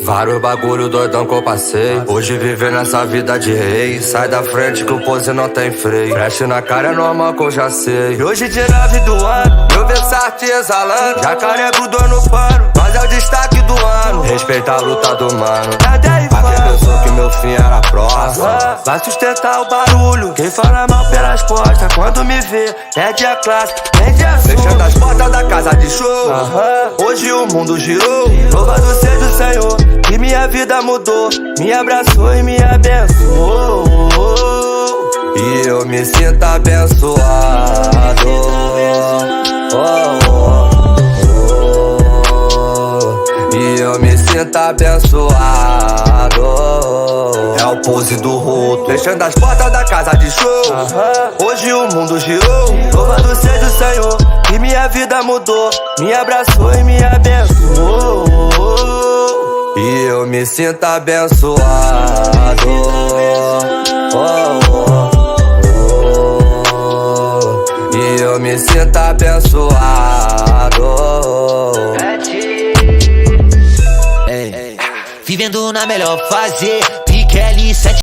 Vários bagulho doidão que eu passei. Hoje viver nessa vida de rei. Sai da frente que o pose não tem freio. Preste na cara é normal que eu já sei. E hoje dia 9 do ano, meu Versace exalando. Jacaré grudou no pano, mas é o destaque do ano. Respeita a luta do mano. Pra quem pensou que meu fim era próximo, vai sustentar o barulho. Quem fala mal pelas costas, quando me vê, pede a classe, pede a sua. Fechando as portas da casa de show. Hoje o mundo girou. Louvado seja o Senhor, que minha vida mudou. Me abraçou e me abençoou. E eu me sinto abençoado. E eu me sinto abençoado. É o pose do roto, fechando as portas da casa de show. Hoje o mundo girou. Louvado seja o Senhor, que minha vida mudou. Me abraçou e me abençoou. E eu me sinto abençoado. E eu me sinto abençoado. Vivendo na melhor fase, Piquele 7